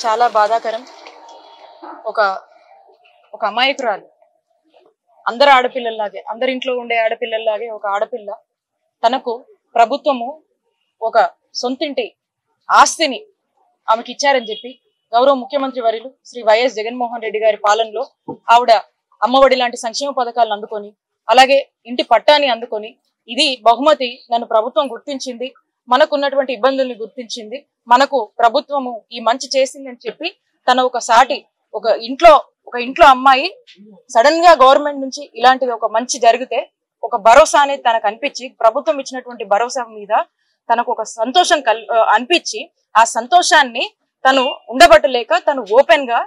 చాలా బాధాకరం. ఒక ఒక అమాయకురాలు, అందరు ఆడపిల్లల్లాగే, అందరింట్లో ఉండే ఆడపిల్లల్లాగే ఒక ఆడపిల్ల తనకు ప్రభుత్వము ఒక సొంతింటి ఆస్తిని ఆమెకి ఇచ్చారని చెప్పి గౌరవ ముఖ్యమంత్రి వర్యులు శ్రీ వైఎస్ జగన్మోహన్ రెడ్డి గారి పాలనలో ఆవిడ అమ్మఒడి లాంటి సంక్షేమ పథకాలను అందుకొని, అలాగే ఇంటి పట్టాన్ని అందుకొని, ఇది బహుమతి, నన్ను ప్రభుత్వం గుర్తించింది, మనకున్నటువంటి ఇబ్బందుల్ని గుర్తించింది, మనకు ప్రభుత్వము ఈ మంచి చేసిందని చెప్పి తన ఒక ఇంట్లో అమ్మాయి సడన్ గా గవర్నమెంట్ నుంచి ఇలాంటిది ఒక మంచి జరిగితే ఒక భరోసా అనేది తనకు అనిపించి, ప్రభుత్వం ఇచ్చినటువంటి భరోసా మీద తనకు ఒక సంతోషం అనిపించి, ఆ సంతోషాన్ని తను ఉండబట్టలేక తను ఓపెన్ గా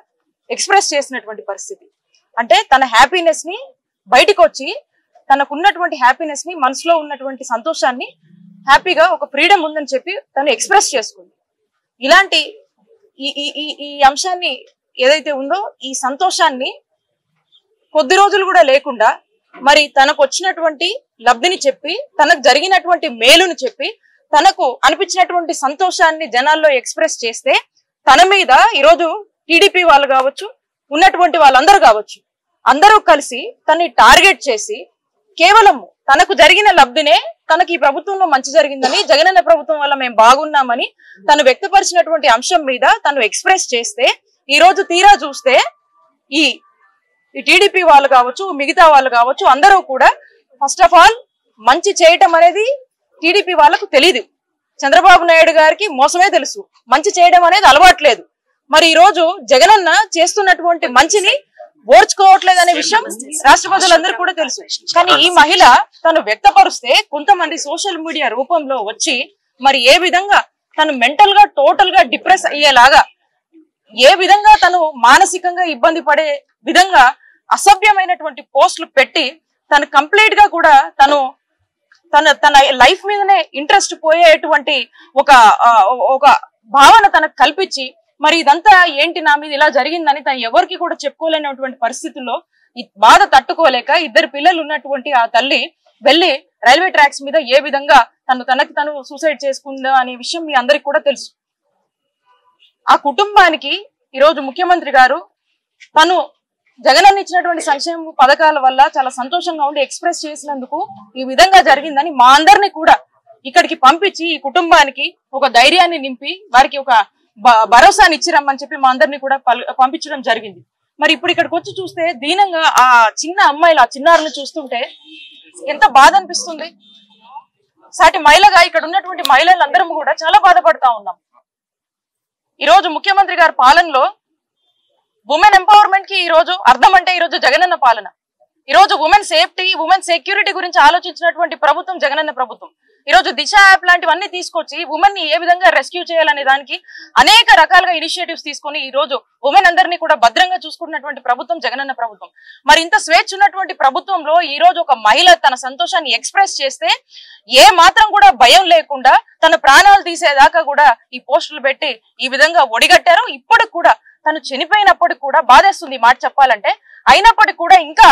ఎక్స్ప్రెస్ చేసినటువంటి పరిస్థితి. అంటే తన హ్యాపీనెస్ ని బయటకు వచ్చి, తనకున్నటువంటి హ్యాపీనెస్ ని, మనసులో ఉన్నటువంటి సంతోషాన్ని, హ్యాపీగా ఒక ఫ్రీడమ్ ఉందని చెప్పి తను ఎక్స్ప్రెస్ చేసుకుంది. ఇలాంటి ఈ అంశాన్ని ఏదైతే ఉందో, ఈ సంతోషాన్ని కొద్ది రోజులు కూడా లేకుండా మరి తనకు వచ్చినటువంటి లబ్ధిని చెప్పి, తనకు జరిగినటువంటి మేలుని చెప్పి, తనకు అనిపించినటువంటి సంతోషాన్ని జనాల్లో ఎక్స్ప్రెస్ చేస్తే, తన మీద ఈరోజు టీడీపీ వాళ్ళు కావచ్చు, ఉన్నటువంటి వాళ్ళందరూ కావచ్చు, అందరూ కలిసి తనని టార్గెట్ చేసి కేవలం తనకు జరిగిన లబ్ధినే, తనకి ఈ ప్రభుత్వంలో మంచి జరిగిందని, జగనన్న ప్రభుత్వం వల్ల మేము బాగున్నామని తను వ్యక్తపరిచినటువంటి అంశం మీద తను ఎక్స్ప్రెస్ చేస్తే, ఈ రోజు తీరా చూస్తే ఈ టీడీపీ వాళ్ళు కావచ్చు, మిగతా వాళ్ళు కావచ్చు, అందరూ కూడా ఫస్ట్ ఆఫ్ ఆల్ మంచి చేయటం అనేది టీడీపీ వాళ్ళకు తెలియదు. చంద్రబాబు నాయుడు గారికి మోసమే తెలుసు, మంచి చేయడం అనేది అలవాట్లేదు. మరి ఈ రోజు జగనన్న చేస్తున్నటువంటి మంచిని ఓర్చుకోవట్లేదు అనే విషయం రాష్ట్ర ప్రజలందరూ కూడా తెలుసు. కానీ ఈ మహిళ తను వ్యక్తపరుస్తే కొంతమంది సోషల్ మీడియా రూపంలో వచ్చి మరి ఏ విధంగా తను మెంటల్ గా టోటల్ గా డిప్రెస్ అయ్యేలాగా, ఏ విధంగా తను మానసికంగా ఇబ్బంది పడే విధంగా అసభ్యమైనటువంటి పోస్టులు పెట్టి తను కంప్లీట్ గా కూడా తన లైఫ్ మీదనే ఇంట్రెస్ట్ పోయేటువంటి ఒక భావన తనకు కల్పించి, మరి ఇదంతా ఏంటి, నా మీద ఇలా జరిగిందని తను ఎవరికి కూడా చెప్పుకోలేనటువంటి పరిస్థితుల్లో ఈ బాధ తట్టుకోలేక ఇద్దరు పిల్లలు ఉన్నటువంటి ఆ తల్లి వెళ్లి రైల్వే ట్రాక్స్ మీద ఏ విధంగా తను సూసైడ్ చేసుకుందా అనే విషయం మీ అందరికి కూడా తెలుసు. ఆ కుటుంబానికి ఈరోజు ముఖ్యమంత్రి గారు తను జగనన్న ఇచ్చినటువంటి సంక్షేమ పథకాల వల్ల చాలా సంతోషంగా ఉండి ఎక్స్ప్రెస్ చేసినందుకు ఈ విధంగా జరిగిందని మా అందరినీ కూడా ఇక్కడికి పంపించి ఈ కుటుంబానికి ఒక ధైర్యాన్ని నింపి వారికి ఒక భరోసాని ఇచ్చిరమ్మని చెప్పి మా అందరినీ కూడా పంపించడం జరిగింది. మరి ఇప్పుడు ఇక్కడికి వచ్చి చూస్తే దీనంగా ఆ చిన్న అమ్మాయిలు, ఆ చిన్నారుని చూస్తుంటే ఎంత బాధ అనిపిస్తుంది. సాటి మహిళగా ఇక్కడ ఉన్నటువంటి మహిళలందరం కూడా చాలా బాధపడతా ఉన్నాం. ఈరోజు ముఖ్యమంత్రి గారి పాలనలో ఉమెన్ ఎంపవర్మెంట్ కి ఈరోజు అర్థం అంటే ఈరోజు జగనన్న పాలన. ఈరోజు ఉమెన్ సేఫ్టీ, ఉమెన్ సెక్యూరిటీ గురించి ఆలోచించినటువంటి ప్రభుత్వం జగనన్న ప్రభుత్వం. ఈరోజు దిశ యాప్ లాంటివన్నీ తీసుకొచ్చి ఉమెన్ ని ఏ విధంగా రెస్క్యూ చేయాలనే దానికి అనేక రకాలుగా ఇనిషియేటివ్స్ తీసుకొని ఈ రోజు ఉమెన్ అందరినీ కూడా భద్రంగా చూసుకున్నటువంటి ప్రభుత్వం జగనన్న ప్రభుత్వం. మరి ఇంత స్వేచ్ఛ ఉన్నటువంటి ప్రభుత్వంలో ఈ రోజు ఒక మహిళ తన సంతోషాన్ని ఎక్స్ప్రెస్ చేస్తే ఏ మాత్రం కూడా భయం లేకుండా తన ప్రాణాలు తీసేదాకా కూడా ఈ పోస్టులు పెట్టి ఈ విధంగా ఒడిగట్టారు. ఇప్పటికి కూడా తను చనిపోయినప్పటికి కూడా బాధేస్తుంది మాట చెప్పాలంటే. అయినప్పటికీ కూడా ఇంకా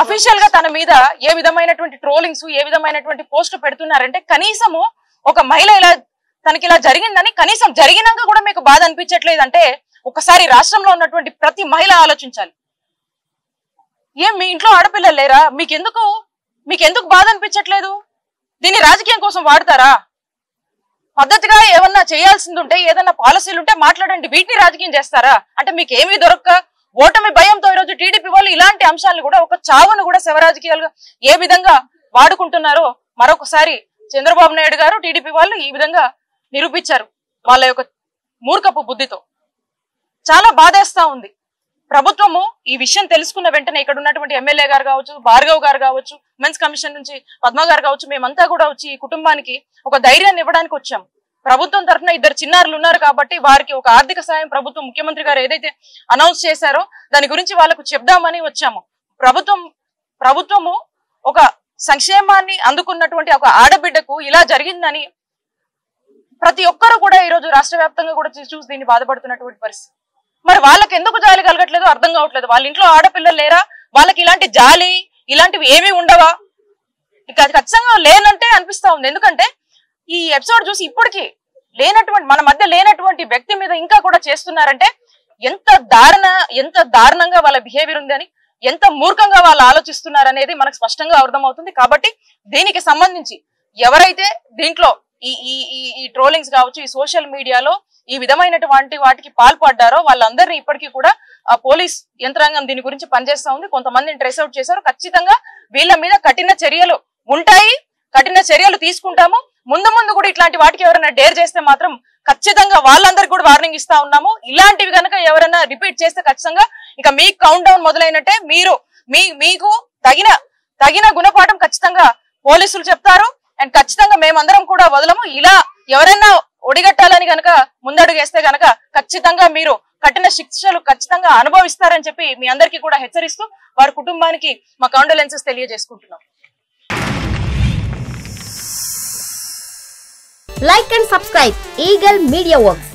అఫీషియల్ గా తన మీద ఏ విధమైనటువంటి ట్రోలింగ్స్, ఏ విధమైనటువంటి పోస్టులు పెడుతున్నారంటే, కనీసము ఒక మహిళ తనకి ఇలా జరిగిందని కనీసం జరిగినాక కూడా మీకు బాధ అనిపించట్లేదంటే ఒకసారి రాష్ట్రంలో ఉన్నటువంటి ప్రతి మహిళ ఆలోచించాలి. ఏం మీ ఇంట్లో ఆడపిల్లలు లేరా? మీకెందుకు బాధ అనిపించట్లేదు? దీన్ని రాజకీయం కోసం వాడతారా? పద్ధతిగా ఏమన్నా చేయాల్సింది ఉంటే, ఏదన్నా పాలసీలు ఉంటే మాట్లాడండి, వీటిని రాజకీయం చేస్తారా? అంటే మీకు ఏమీ దొరక్క ఓటమి భయంతో ఈరోజు టీడీపీ వాళ్ళు ఇలాంటి అంశాలను కూడా, ఒక చావును కూడా శవరాజకీయాలుగా ఏ విధంగా వాడుకుంటున్నారో మరొకసారి చంద్రబాబు నాయుడు గారు, టీడీపీ వాళ్ళు ఈ విధంగా నిరూపించారు వాళ్ళ యొక్క మూర్ఖపు బుద్ధితో. చాలా బాధేస్తా ఉంది. ప్రభుత్వము ఈ విషయం తెలుసుకున్న వెంటనే ఇక్కడ ఉన్నటువంటి ఎమ్మెల్యే గారు కావచ్చు, భార్గవ్ గారు కావచ్చు, ఉమెన్స్ కమిషన్ నుంచి పద్మ గారు కావచ్చు, మేమంతా కూడా వచ్చి ఈ కుటుంబానికి ఒక ధైర్యాన్ని ఇవ్వడానికి వచ్చాము. ప్రభుత్వం తరఫున ఇద్దరు చిన్నారులు ఉన్నారు కాబట్టి వారికి ఒక ఆర్థిక సాయం ప్రభుత్వం ముఖ్యమంత్రి గారు ఏదైతే అనౌన్స్ చేశారో దాని గురించి వాళ్ళకు చెప్దామని వచ్చాము. ప్రభుత్వము ఒక సంక్షేమాన్ని అందుకున్నటువంటి ఒక ఆడబిడ్డకు ఇలా జరిగిందని ప్రతి ఒక్కరు కూడా ఈ రోజు రాష్ట్ర వ్యాప్తంగా కూడా చూసి దీన్ని బాధపడుతున్నటువంటి పరిస్థితి. మరి వాళ్ళకి ఎందుకు జాలి కలగట్లేదో అర్థం కావట్లేదు. వాళ్ళ ఇంట్లో ఆడపిల్లలు లేరా? వాళ్ళకి ఇలాంటి జాలి ఇలాంటివి ఏమీ ఉండవా? ఇక ఖచ్చితంగా లేనంటే అనిపిస్తా ఉంది. ఎందుకంటే ఈ ఎపిసోడ్ చూసి ఇప్పటికీ మన మధ్య లేనటువంటి వ్యక్తి మీద ఇంకా కూడా చేస్తున్నారంటే ఎంత దారుణంగా వాళ్ళ బిహేవియర్ ఉందని, ఎంత మూర్ఖంగా వాళ్ళు ఆలోచిస్తున్నారు అనేది మనకు స్పష్టంగా అర్థమవుతుంది. కాబట్టి దీనికి సంబంధించి ఎవరైతే దీంట్లో ఈ ట్రోలింగ్స్ కావచ్చు, ఈ సోషల్ మీడియాలో ఈ విధమైనటువంటి వాటికి పాల్పడ్డారో వాళ్ళందరినీ ఇప్పటికీ కూడా ఆ పోలీస్ యంత్రాంగం దీని గురించి పనిచేస్తా ఉంది. కొంతమందిని ట్రేస్ అవుట్ చేశారు. ఖచ్చితంగా వీళ్ళ మీద కఠిన చర్యలు ఉంటాయి, కఠిన చర్యలు తీసుకుంటాము. ముందు కూడా ఇట్లాంటి వాటికి ఎవరైనా డేర్ చేస్తే మాత్రం ఖచ్చితంగా వాళ్ళందరికీ కూడా వార్నింగ్ ఇస్తా ఉన్నాము. ఇలాంటివి కనుక ఎవరైనా రిపీట్ చేస్తే ఖచ్చితంగా ఇక మీ కౌంట్ డౌన్ మొదలైనట్టే. మీకు తగిన గుణపాఠం ఖచ్చితంగా పోలీసులు చెప్తారు. అండ్ ఖచ్చితంగా మేమందరం కూడా వదలము. ఇలా ఎవరైనా ఒడిగట్టాలని గనక ముందడుగేస్తే గనక ఖచ్చితంగా మీరు కఠిన శిక్షలు ఖచ్చితంగా అనుభవిస్తారని చెప్పి మీ అందరికీ కూడా హెచ్చరిస్తూ వారి కుటుంబానికి మా కండోలెన్సెస్ తెలియజేసుకుంటున్నాం. Like and subscribe Eagle Media Works.